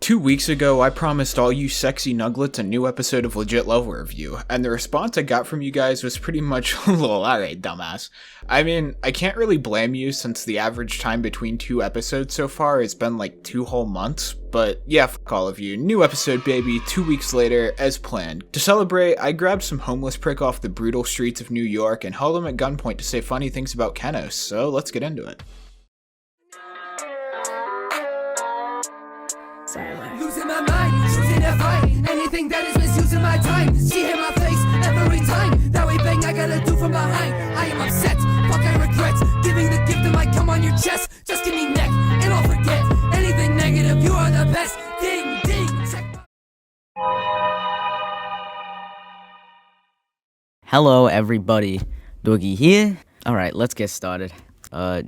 2 weeks ago, I promised all you sexy nuglets a new episode of Legit Level Review, and the response I got from you guys was pretty much, lol, alright, dumbass. I mean, I can't really blame you since the average time between 2 episodes so far has been like 2 whole months, but yeah, fuck all of you. New episode, baby, 2 weeks later, as planned. To celebrate, I grabbed some homeless prick off the brutal streets of New York and held him at gunpoint to say funny things about Kenos, so let's get into it. Losing my mind, choosing to fight anything that is misusing my time. She hit my face every time that we bang, I gotta do from behind. I am upset, fuck I regret giving the gift that might come on your chest. Just give me neck and I'll forget anything negative. You are the best. Ding ding. Hello everybody, Doggie here. Alright, let's get started.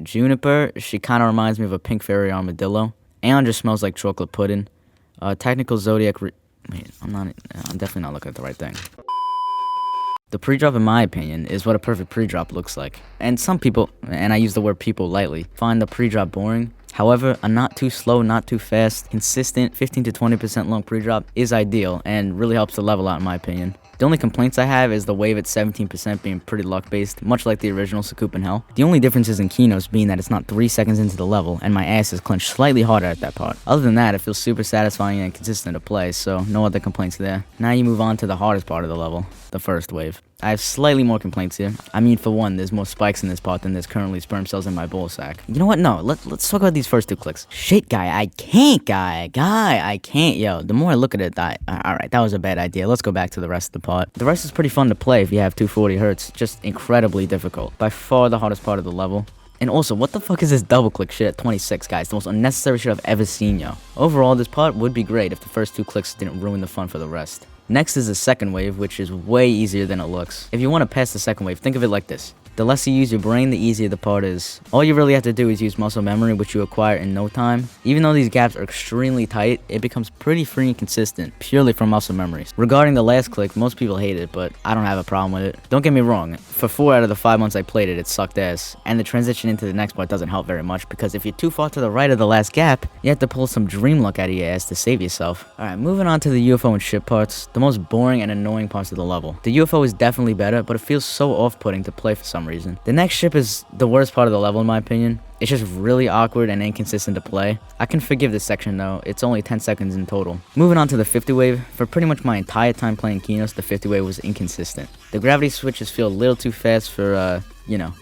Juniper, she kinda reminds me of a pink fairy armadillo. Aeon just smells like chocolate pudding. Technical Zodiac wait, I'm definitely not looking at the right thing. The pre-drop, in my opinion, is what a perfect pre-drop looks like. And some people, and I use the word people lightly, find the pre-drop boring. However, a not too slow, not too fast, consistent 15 to 20% long pre-drop is ideal and really helps the level out in my opinion. The only complaints I have is the wave at 17% being pretty luck-based, much like the original Sakupen Hell. The only difference is in Kenos being that it's not 3 seconds into the level, and my ass is clenched slightly harder at that part. Other than that, it feels super satisfying and consistent to play, so no other complaints there. Now you move on to the hardest part of the level, the first wave. I have slightly more complaints here. I mean, for one, there's more spikes in this part than there's currently sperm cells in my ball sack. You know what? No, let's talk about these first 2 clicks. Shit, guy, I can't, I can't, yo. The more I look at it, alright, that was a bad idea. Let's go back to the rest of the part. The rest is pretty fun to play if you have 240 hertz, just incredibly difficult. By far the hardest part of the level. And also, what the fuck is this double click shit at 26, guys? The most unnecessary shit I've ever seen, yo. Overall, this part would be great if the first 2 clicks didn't ruin the fun for the rest. Next is the second wave, which is way easier than it looks. If you want to pass the second wave, think of it like this. The less you use your brain, the easier the part is. All you really have to do is use muscle memory, which you acquire in no time. Even though these gaps are extremely tight, it becomes pretty free and consistent, purely from muscle memories. Regarding the last click, most people hate it, but I don't have a problem with it. Don't get me wrong, for 4 out of the 5 months I played it, it sucked ass. And the transition into the next part doesn't help very much, because if you're too far to the right of the last gap, you have to pull some dream luck out of your ass to save yourself. Alright, moving on to the UFO and ship parts, the most boring and annoying parts of the level. The UFO is definitely better, but it feels so off-putting to play for some reason. The next ship is the worst part of the level in my opinion. It's just really awkward and inconsistent to play. I can forgive this section though, it's only 10 seconds in total. Moving on to the 50 wave, for pretty much my entire time playing Kenos, the 50 wave was inconsistent. The gravity switches feel a little too fast for,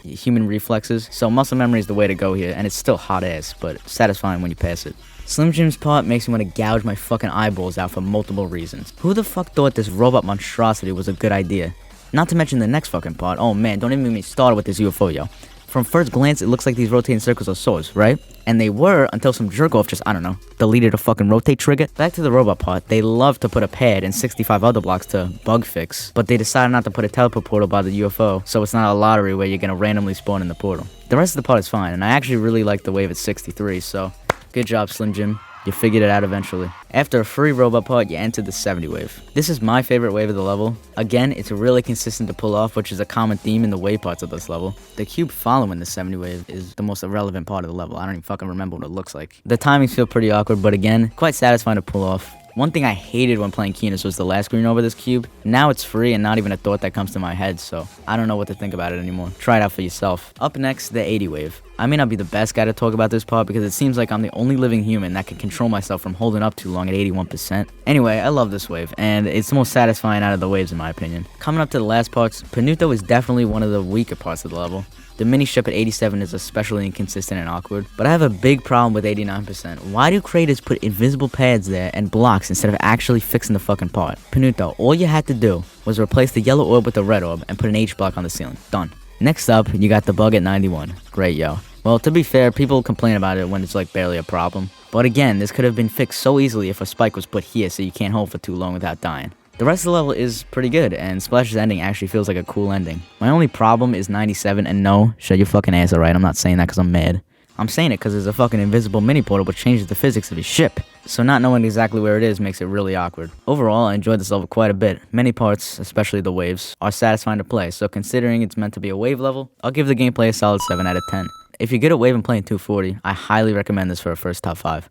human reflexes, so muscle memory is the way to go here, and it's still hot ass, but satisfying when you pass it. Slim Jim's part makes me want to gouge my fucking eyeballs out for multiple reasons. Who the fuck thought this robot monstrosity was a good idea? Not to mention the next fucking part. Oh man, don't even get me started with this UFO, yo. From first glance, it looks like these rotating circles are swords, right? And they were until some jerk-off just, I don't know, deleted a fucking rotate trigger. Back to the robot part, they love to put a pad and 65 other blocks to bug fix, but they decided not to put a teleport portal by the UFO, so it's not a lottery where you're gonna randomly spawn in the portal. The rest of the part is fine, and I actually really like the wave at 63, so good job, Slim Jim. You figured it out eventually. After a free robot part, you enter the 70 wave. This is my favorite wave of the level. Again, it's really consistent to pull off, which is a common theme in the wave parts of this level. The cube following the 70 wave is the most irrelevant part of the level. I don't even fucking remember what it looks like. The timings feel pretty awkward, but again, quite satisfying to pull off. One thing I hated when playing Kenos was the last green over this cube. Now it's free and not even a thought that comes to my head, so I don't know what to think about it anymore. Try it out for yourself. Up next, the 80 wave. I may not be the best guy to talk about this part because it seems like I'm the only living human that can control myself from holding up too long at 81%. Anyway, I love this wave, and it's the most satisfying out of the waves in my opinion. Coming up to the last parts, Panuto is definitely one of the weaker parts of the level. The mini ship at 87 is especially inconsistent and awkward, but I have a big problem with 89%. Why do creators put invisible pads there and blocks instead of actually fixing the fucking part? Panuto, all you had to do was replace the yellow orb with the red orb and put an H block on the ceiling. Done. Next up, you got the bug at 91. Great, yo. Well, to be fair, people complain about it when it's like barely a problem. But again, this could have been fixed so easily if a spike was put here so you can't hold for too long without dying. The rest of the level is pretty good, and Splash's ending actually feels like a cool ending. My only problem is 97, and no, shut your fucking ass, alright? I'm not saying that because I'm mad. I'm saying it because there's a fucking invisible mini portal which changes the physics of your ship. So not knowing exactly where it is makes it really awkward. Overall, I enjoyed this level quite a bit. Many parts, especially the waves, are satisfying to play, so considering it's meant to be a wave level, I'll give the gameplay a solid 7 out of 10. If you're good at wave and playing 240, I highly recommend this for a first top 5.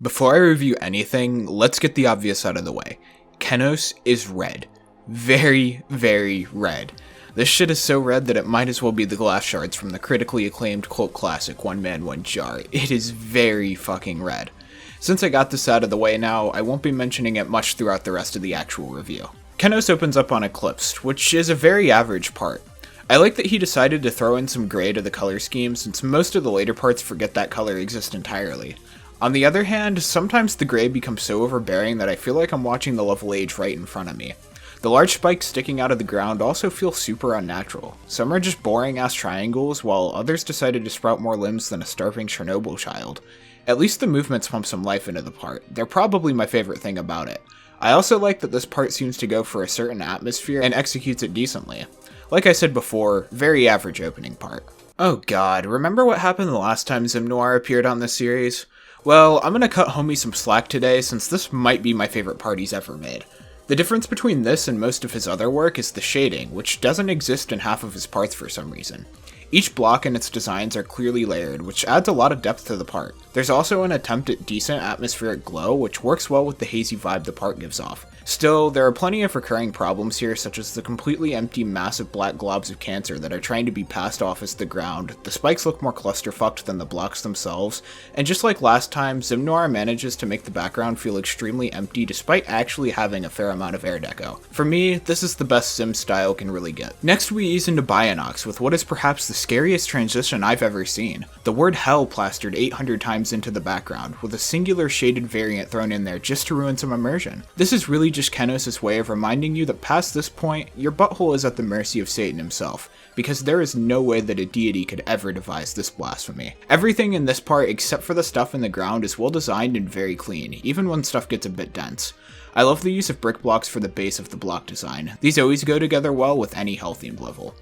Before I review anything, let's get the obvious out of the way. Kenos is red. Very, very red. This shit is so red that it might as well be the glass shards from the critically acclaimed cult classic One Man, One Jar. It is very fucking red. Since I got this out of the way now, I won't be mentioning it much throughout the rest of the actual review. Kenos opens up on Eclipsed, which is a very average part. I like that he decided to throw in some gray to the color scheme since most of the later parts forget that color exists entirely. On the other hand, sometimes the gray becomes so overbearing that I feel like I'm watching the level age right in front of me. The large spikes sticking out of the ground also feel super unnatural. Some are just boring ass triangles, while others decided to sprout more limbs than a starving Chernobyl child. At least the movements pump some life into the part. They're probably my favorite thing about it. I also like that this part seems to go for a certain atmosphere and executes it decently. Like I said before, very average opening part. Oh god, remember what happened the last time Zim Noir appeared on this series? Well, I'm gonna cut Homie some slack today since this might be my favorite part he's ever made. The difference between this and most of his other work is the shading, which doesn't exist in half of his parts for some reason. Each block and its designs are clearly layered, which adds a lot of depth to the part. There's also an attempt at decent atmospheric glow, which works well with the hazy vibe the part gives off. Still, there are plenty of recurring problems here, such as the completely empty massive black globs of cancer that are trying to be passed off as the ground, the spikes look more clusterfucked than the blocks themselves, and just like last time, Zim Noir manages to make the background feel extremely empty despite actually having a fair amount of air deco. For me, this is the best Sim style can really get. Next we ease into Bionox with what is perhaps the scariest transition I've ever seen. The word hell plastered 800 times into the background, with a singular shaded variant thrown in there just to ruin some immersion. This is really just Kenos' way of reminding you that past this point, your butthole is at the mercy of Satan himself, because there is no way that a deity could ever devise this blasphemy. Everything in this part except for the stuff in the ground is well designed and very clean, even when stuff gets a bit dense. I love the use of brick blocks for the base of the block design. These always go together well with any hell-themed level.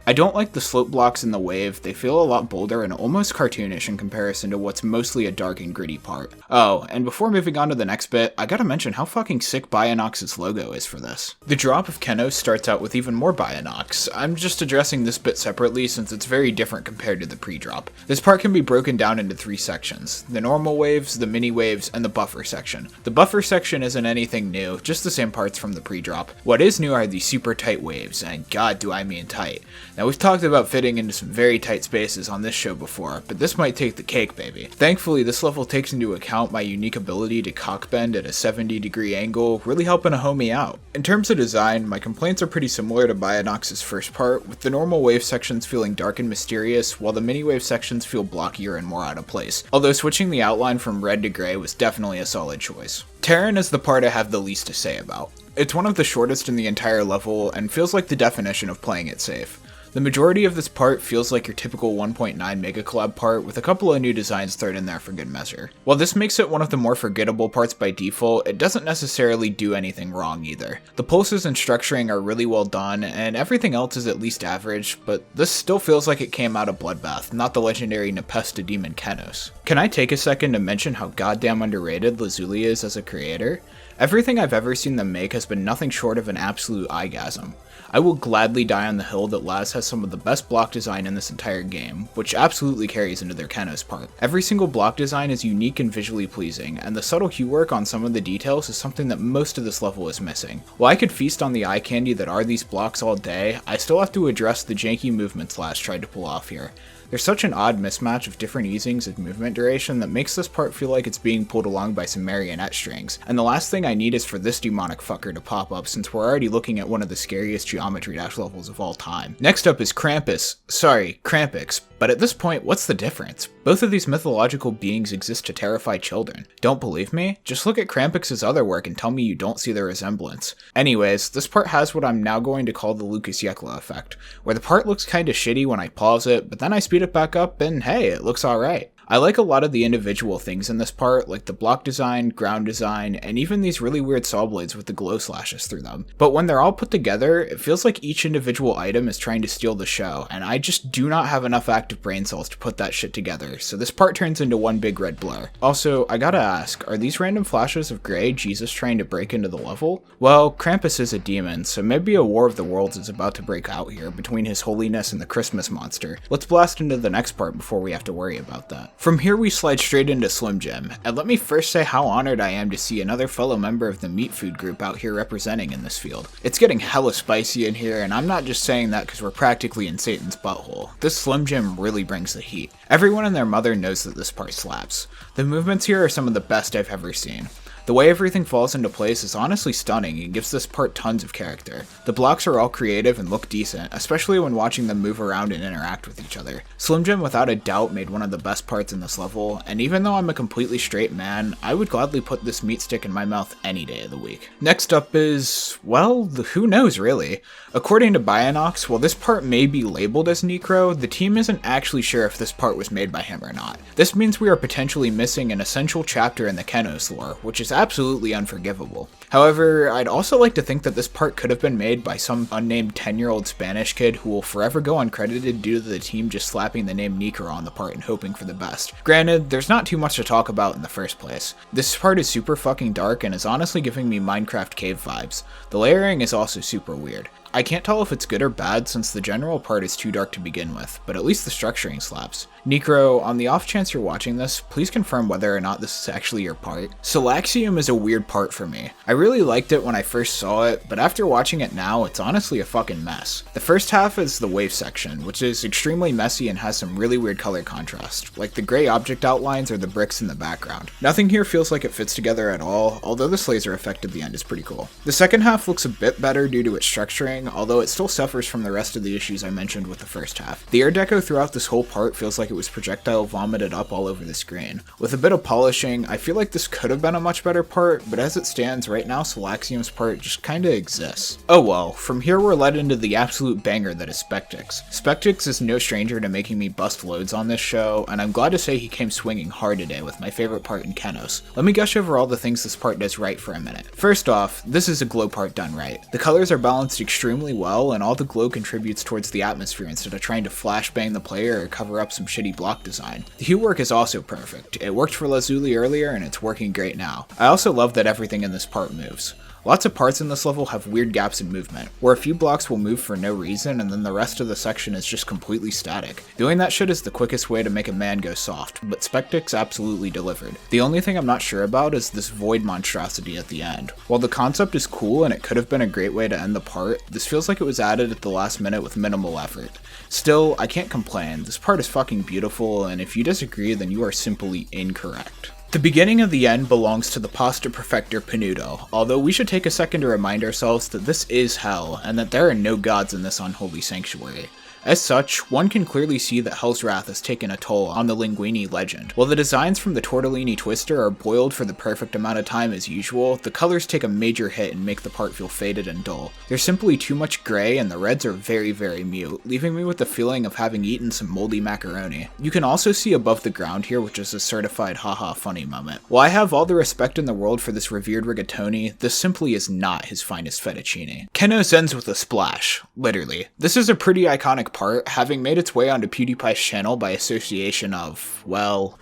I don't like the slope blocks in the wave, they feel a lot bolder and almost cartoonish in comparison to what's mostly a dark and gritty part. Oh, and before moving on to the next bit, I gotta mention how fucking sick Bionox's logo is for this. The drop of Kenos starts out with even more Bionox. I'm just addressing this bit separately since it's very different compared to the pre-drop. This part can be broken down into 3 sections: the normal waves, the mini waves, and the buffer section. The buffer section isn't anything new, just the same parts from the pre-drop. What is new are the super tight waves, and god do I mean tight. Now we've talked about fitting into some very tight spaces on this show before, but this might take the cake, baby. Thankfully, this level takes into account my unique ability to cock bend at a 70-degree angle, really helping a homie out. In terms of design, my complaints are pretty similar to Bionox's first part, with the normal wave sections feeling dark and mysterious, while the mini wave sections feel blockier and more out of place, although switching the outline from red to gray was definitely a solid choice. Terran is the part I have the least to say about. It's one of the shortest in the entire level, and feels like the definition of playing it safe. The majority of this part feels like your typical 1.9 Mega Collab part with a couple of new designs thrown in there for good measure. While this makes it one of the more forgettable parts by default, it doesn't necessarily do anything wrong either. The pulses and structuring are really well done, and everything else is at least average, but this still feels like it came out of Bloodbath, not the legendary Npesta demon Kenos. Can I take a second to mention how goddamn underrated Lazuli is as a creator? Everything I've ever seen them make has been nothing short of an absolute eyegasm. I will gladly die on the hill that Laz has some of the best block design in this entire game, which absolutely carries into their Kenos part. Every single block design is unique and visually pleasing, and the subtle hue work on some of the details is something that most of this level is missing. While I could feast on the eye candy that are these blocks all day, I still have to address the janky movements Laz tried to pull off here. There's such an odd mismatch of different easings and movement duration that makes this part feel like it's being pulled along by some marionette strings, and the last thing I need is for this demonic fucker to pop up since we're already looking at one of the scariest Geometry Dash levels of all time. Next up is Krampus. Sorry, Krampus. But at this point, what's the difference? Both of these mythological beings exist to terrify children. Don't believe me? Just look at Krampus's other work and tell me you don't see the resemblance. Anyways, this part has what I'm now going to call the Lucas Yekla effect, where the part looks kinda shitty when I pause it, but then I speed it back up and hey, it looks alright. I like a lot of the individual things in this part, like the block design, ground design, and even these really weird saw blades with the glow slashes through them. But when they're all put together, it feels like each individual item is trying to steal the show, and I just do not have enough active brain cells to put that shit together, so this part turns into one big red blur. Also, I gotta ask, are these random flashes of gray Jesus trying to break into the level? Well, Krampus is a demon, so maybe a war of the worlds is about to break out here between his holiness and the Christmas monster. Let's blast into the next part before we have to worry about that. From here we slide straight into Slim Jim, and let me first say how honored I am to see another fellow member of the meat food group out here representing in this field. It's getting hella spicy in here, and I'm not just saying that because we're practically in Satan's butthole. This Slim Jim really brings the heat. Everyone and their mother knows that this part slaps. The movements here are some of the best I've ever seen. The way everything falls into place is honestly stunning and gives this part tons of character. The blocks are all creative and look decent, especially when watching them move around and interact with each other. Slim Jim without a doubt made one of the best parts in this level, and even though I'm a completely straight man, I would gladly put this meat stick in my mouth any day of the week. Next up is, well, who knows really. According to Bionox, while this part may be labeled as Necro, the team isn't actually sure if this part was made by him or not. This means we are potentially missing an essential chapter in the Kenos lore, which is absolutely unforgivable. However, I'd also like to think that this part could have been made by some unnamed 10-year-old Spanish kid who will forever go uncredited due to the team just slapping the name Necro on the part and hoping for the best. Granted, there's not too much to talk about in the first place. This part is super fucking dark and is honestly giving me Minecraft cave vibes. The layering is also super weird. I can't tell if it's good or bad since the general part is too dark to begin with, but at least the structuring slaps. Necro, on the off chance you're watching this, please confirm whether or not this is actually your part. Salaxium is a weird part for me. I really liked it when I first saw it, but after watching it now, it's honestly a fucking mess. The first half is the wave section, which is extremely messy and has some really weird color contrast, like the gray object outlines or the bricks in the background. Nothing here feels like it fits together at all, although this laser effect at the end is pretty cool. The second half looks a bit better due to its structuring, although it still suffers from the rest of the issues I mentioned with the first half. The air deco throughout this whole part feels like it was projectile vomited up all over the screen. With a bit of polishing, I feel like this could have been a much better part, but as it stands right now, Salaxium's part just kinda exists. Oh well, from here we're led into the absolute banger that is Spectix. Spectix is no stranger to making me bust loads on this show, and I'm glad to say he came swinging hard today with my favorite part in Kenos. Let me gush over all the things this part does right for a minute. First off, this is a glow part done right. The colors are balanced extremely well, and all the glow contributes towards the atmosphere instead of trying to flashbang the player or cover up some shitty block design. The hue work is also perfect. It worked for Lazuli earlier and it's working great now. I also love that everything in this part moves. Lots of parts in this level have weird gaps in movement, where a few blocks will move for no reason and then the rest of the section is just completely static. Doing that shit is the quickest way to make a man go soft, but Spectix absolutely delivered. The only thing I'm not sure about is this void monstrosity at the end. While the concept is cool and it could have been a great way to end the part, this feels like it was added at the last minute with minimal effort. Still, I can't complain. This part is fucking beautiful, and if you disagree, then you are simply incorrect. The beginning of the end belongs to the Pasta Perfector Panudo, although we should take a second to remind ourselves that this is hell, and that there are no gods in this unholy sanctuary. As such, one can clearly see that Hell's Wrath has taken a toll on the Linguini legend. While the designs from the Tortellini Twister are boiled for the perfect amount of time as usual, the colors take a major hit and make the part feel faded and dull. There's simply too much gray and the reds are very mute, leaving me with the feeling of having eaten some moldy macaroni. You can also see above the ground here, which is a certified haha funny moment. While I have all the respect in the world for this revered rigatoni, this simply is not his finest fettuccine. Kenos ends with a splash, literally. This is a pretty iconic part, having made its way onto PewDiePie's channel by association of, well...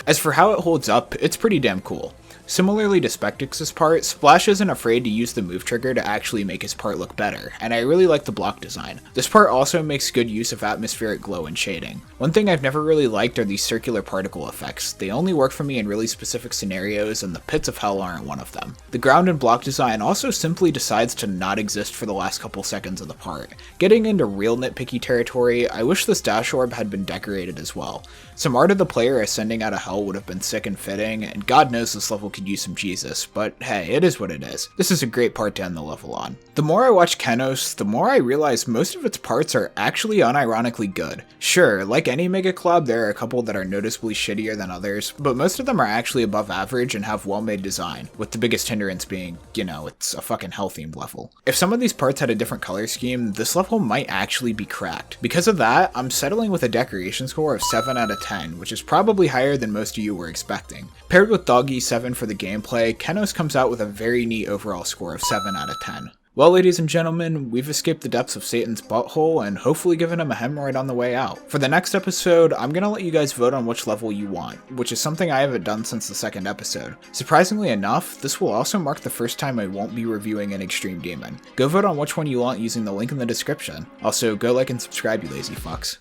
As for how it holds up, it's pretty damn cool. Similarly to Spectix's part, Splash isn't afraid to use the move trigger to actually make his part look better, and I really like the block design. This part also makes good use of atmospheric glow and shading. One thing I've never really liked are these circular particle effects. They only work for me in really specific scenarios, and the pits of hell aren't one of them. The ground and block design also simply decides to not exist for the last couple seconds of the part. Getting into real nitpicky territory, I wish this dash orb had been decorated as well. Some art of the player ascending out of hell would have been sick and fitting, and God knows this level could use some Jesus, but hey, it is what it is. This is a great part to end the level on. The more I watch Kenos, the more I realize most of its parts are actually unironically good. Sure, like any mega collab, there are a couple that are noticeably shittier than others, but most of them are actually above average and have well-made design, with the biggest hindrance being, you know, it's a fucking hell-themed level. If some of these parts had a different color scheme, this level might actually be cracked. Because of that, I'm settling with a decoration score of 7 out of 10, which is probably higher than most of you were expecting. Paired with Doggie 7 for the gameplay, Kenos comes out with a very neat overall score of 7 out of 10. Well, ladies and gentlemen, we've escaped the depths of Satan's butthole and hopefully given him a hemorrhoid on the way out. For the next episode, I'm gonna let you guys vote on which level you want, which is something I haven't done since the second episode. Surprisingly enough, this will also mark the first time I won't be reviewing an Extreme Demon. Go vote on which one you want using the link in the description. Also, go like and subscribe, you lazy fucks.